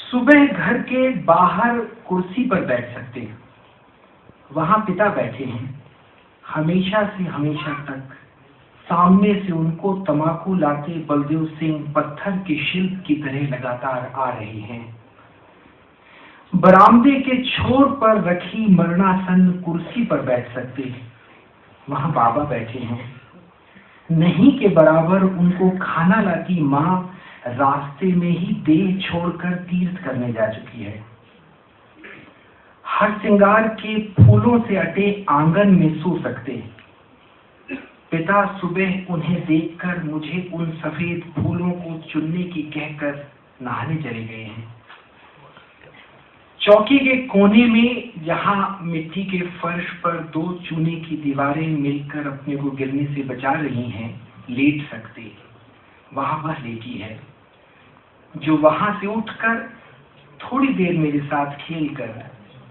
सुबह घर के बाहर कुर्सी पर बैठ सकते हैं। वहां पिता बैठे हैं, हमेशा से हमेशा तक। सामने से उनको तमाकू लाते बलदेव सिंह पत्थर के शिल्प की तरह लगातार आ रहे हैं। बरामदे के छोर पर रखी मरणासन कुर्सी पर बैठ सकते हैं। वहां बाबा बैठे हैं। नहीं के बराबर उनको खाना लाती माँ रास्ते में ही देह छोड़कर तीर्थ करने जा चुकी है। हर श्रृंगार के फूलों से अटे आंगन में सो सकते। पिता सुबह उन्हें देखकर मुझे उन सफेद फूलों को चुनने की कहकर नहाने चले गए हैं। चौकी के कोने में जहां मिट्टी के फर्श पर दो चूने की दीवारें मिलकर अपने को गिरने से बचा रही हैं, लेट सकते। वहां वह लेटी है जो वहां से उठकर थोड़ी देर मेरे साथ खेलकर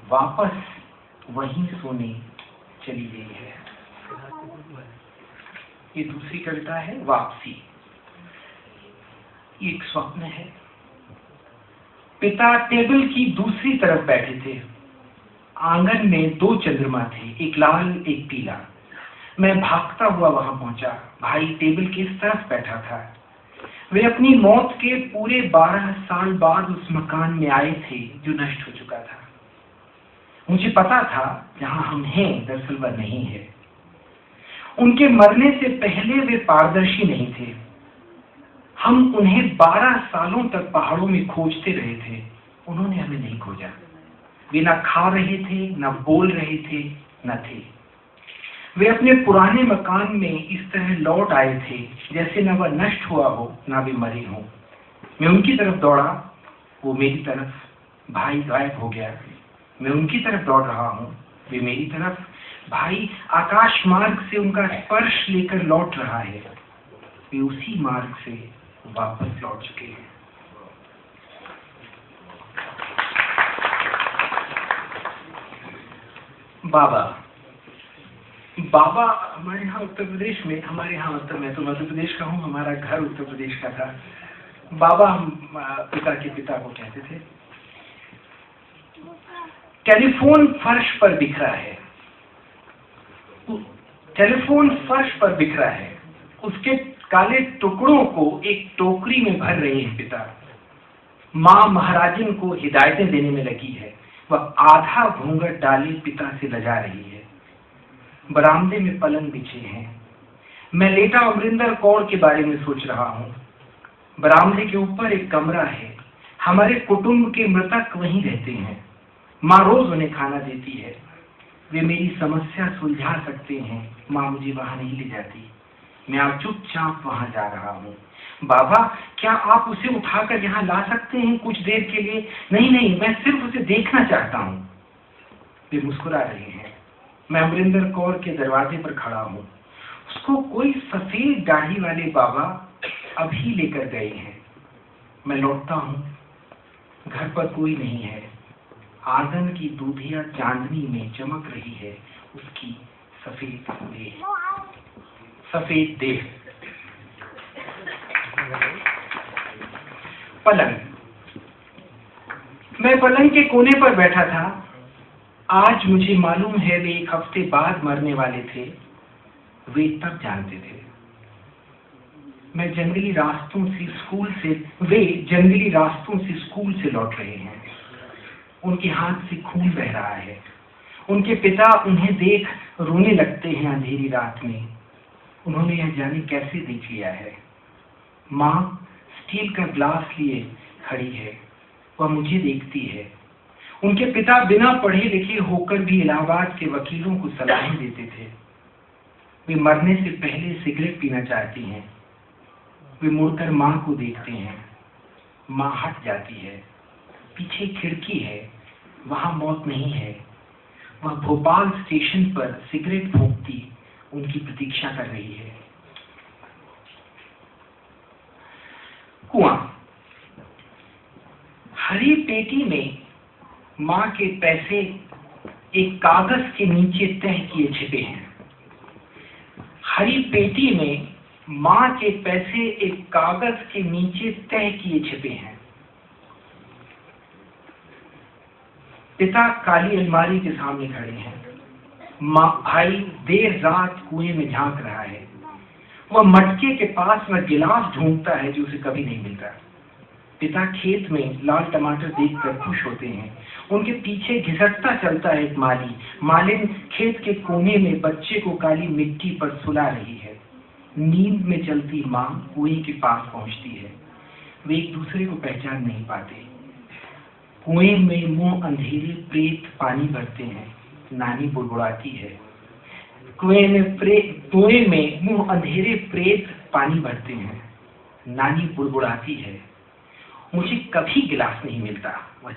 वापस वहीं सोने चली गई है। ये दूसरी कविता है, वापसी। एक स्वप्न है। पिता टेबल की दूसरी तरफ बैठे थे। आंगन में दो चंद्रमा थे, एक लाल एक पीला। मैं भागता हुआ वहां पहुंचा। भाई टेबल के इस तरफ बैठा था। वे अपनी मौत के पूरे 12 साल बाद उस मकान में आए थे जो नष्ट हो चुका था। मुझे पता था जहां हम हैं दरअसल वह नहीं है। उनके मरने से पहले वे पारदर्शी नहीं थे। हम उन्हें 12 सालों तक पहाड़ों में खोजते रहे थे, उन्होंने हमें नहीं खोजा। वे न खा रहे थे, न बोल रहे थे, न थे। वे अपने पुराने मकान में इस तरह लौट आए थे जैसे न वह नष्ट हुआ हो न वे मरे हो। मैं उनकी तरफ दौड़ा, वो मेरी तरफ। भाई गायब हो गया। मैं उनकी तरफ दौड़ रहा हूँ, वे मेरी तरफ। भाई आकाश मार्ग से उनका स्पर्श लेकर लौट रहा है। वे उसी मार्ग से वापस लौट चुके हैं। बाबा हमारे यहाँ उत्तर प्रदेश में, हमारे यहाँ मैं तो मध्य प्रदेश का हूँ, हमारा घर उत्तर प्रदेश का था। बाबा हम पिता के पिता को कहते थे। टेलीफोन फर्श पर बिखरा है। टेलीफोन फर्श पर बिखरा है। उसके काले टुकड़ों को एक टोकरी में भर रहे हैं पिता। माँ महाराजन को हिदायतें देने में लगी है। वह आधा घूंघट डाले पिता से लजा रही है। बरामदे में पलंग बिछे हैं। मैं लेटा अमरिंदर कौर के बारे में सोच रहा हूँ। बरामदे के ऊपर एक कमरा है। हमारे कुटुंब के मृतक वहीं रहते हैं। माँ रोज उन्हें खाना देती है। वे मेरी समस्या सुलझा सकते हैं। माँ मुझे वहां नहीं ले जाती। मैं अब चुपचाप वहां जा रहा हूँ। बाबा क्या आप उसे उठाकर यहाँ ला सकते हैं कुछ देर के लिए? नहीं, मैं सिर्फ उसे देखना चाहता हूँ। वे मुस्कुरा रहे हैं। मैं अमरिंदर कौर के दरवाजे पर खड़ा हूँ। उसको कोई सफेद दाढ़ी वाले बाबा अभी लेकर गए हैं। मैं लौटता हूँ। घर पर कोई नहीं है। आंगन की दूधिया चांदनी में चमक रही है उसकी सफेद देह। पलंग। मैं पलंग के कोने पर बैठा था। आज मुझे मालूम है वे 1 हफ्ते बाद मरने वाले थे। वे तब जानते थे। वे जंगली रास्तों से स्कूल से लौट रहे हैं। उनके हाथ से खून बह रहा है। उनके पिता उन्हें देख रोने लगते हैं अंधेरी रात में। उन्होंने यह जाने कैसे देख लिया है। माँ स्टील का ग्लास लिए खड़ी है। वह मुझे देखती है। उनके पिता बिना पढ़े लिखे होकर भी इलाहाबाद के वकीलों को सलाहें देते थे। वे मरने से पहले सिगरेट पीना चाहती हैं। वे मुड़कर माँ को देखते हैं। माँ हट जाती है। पीछे खिड़की है, वहां मौत नहीं है। वह भोपाल स्टेशन पर सिगरेट फूंकती उनकी प्रतीक्षा कर रही है। कुआं। हरी पेटी में माँ के पैसे एक कागज के नीचे तह किए छिपे हैं। हरी पेटी में माँ के पैसे एक कागज के नीचे तह किए छिपे हैं। पिता काली अलमारी के सामने खड़े हैं। भाई देर रात कुएं में झांक रहा है। वह मटके के पास वह गिलास ढूंढता है जो उसे कभी नहीं मिलता। पिता खेत में लाल टमाटर देखकर खुश होते हैं। उनके पीछे घिसटता चलता है एक माली। मालिन खेत के कोने में बच्चे को काली मिट्टी पर सुला रही है। नींद में चलती माँ कुएं के पास पहुंचती है। वे एक दूसरे को पहचान नहीं पाते। कुएं में मुंह अंधेरे प्रेत पानी भरते हैं। नानी बुड़बुड़ाती है। कुएं में मुंह अंधेरे प्रेत पानी भरते हैं। नानी बुड़बुड़ाती है, मुझे कभी गिलास नहीं मिलता। वह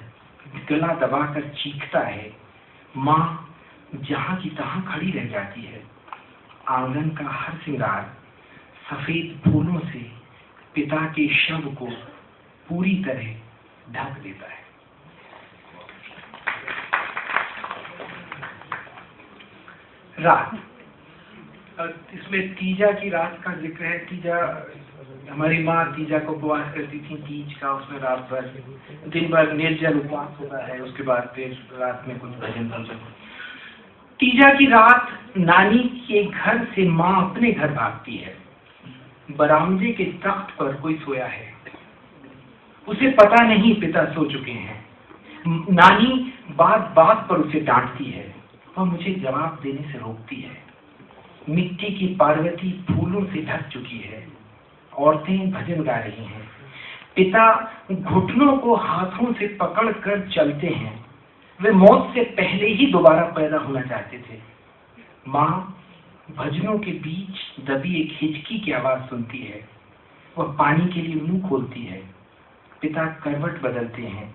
गला दबाकर चीखता है। माँ जहां की तहां खड़ी रह जाती है। आंगन का हर श्रृंगार सफेद फूलों से पिता के शव को पूरी तरह ढक देता है। रात, इसमें तीजा की रात का जिक्र है। तीजा, हमारी माँ तीजा को उपवास करती थी, तीज का। उसमें रात भर दिन भर निर्जल उपवास होता है, उसके बाद फिर रात में कुछ भजन पूजन। तीजा की रात नानी के घर से माँ अपने घर भागती है। बरामदे के तख्त पर कोई सोया है। उसे पता नहीं पिता सो चुके हैं। नानी बात बात पर उसे डांटती है। वह मुझे जवाब देने से रोकती है। मिट्टी की पार्वती फूलों से ढक चुकी है। औरतें भजन गा रही हैं। पिता घुटनों को हाथों से पकड़कर चलते हैं। वे मौत से पहले ही दोबारा पैदा होना चाहते थे। माँ भजनों के बीच दबी एक हिचकी की आवाज सुनती है। वह पानी के लिए मुंह खोलती है। पिता करवट बदलते हैं।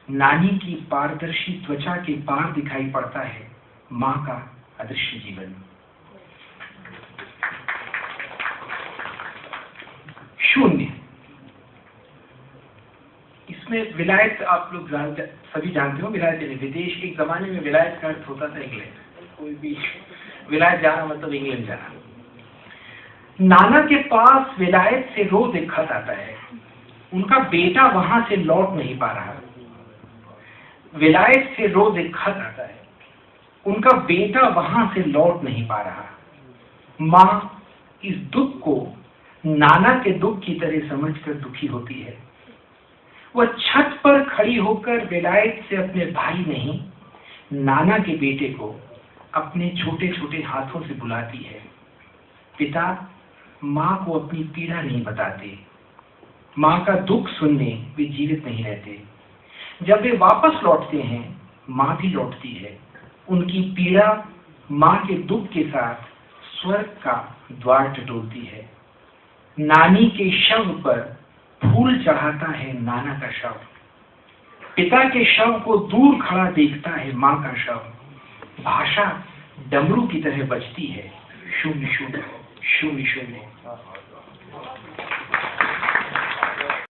नानी की पारदर्शी त्वचा के पार दिखाई पड़ता है माँ का अदृश्य जीवन। शून्य, इसमें विलायत आप लोग सभी जानते हो। विलायत यानी विदेश। एक जमाने में विलायत का अर्थ होता था इंग्लैंड। कोई भी विलायत जाना मतलब इंग्लैंड जाना। नाना के पास विलायत से रोज एक खत आता है। उनका बेटा वहां से लौट नहीं पा रहा। विलायत से रोज एक खत आता है। उनका बेटा वहां से लौट नहीं पा रहा। माँ इस दुख को नाना के दुख की तरह समझकर दुखी होती है। वह छत पर खड़ी होकर विलायत से अपने भाई नहीं, नाना के बेटे को अपने छोटे छोटे हाथों से बुलाती है। पिता माँ को अपनी पीड़ा नहीं बताते। माँ का दुख सुनने वे जीवित नहीं रहते। जब वे वापस लौटते हैं, माँ भी लौटती है। उनकी पीड़ा माँ के दुख के साथ स्वर्ग का द्वार टटोलती है। नानी के शव पर फूल चढ़ाता है नाना का शव। पिता के शव को दूर खड़ा देखता है माँ का शव। भाषा डमरू की तरह बजती है, शून्य शून्य शून्य शून्य।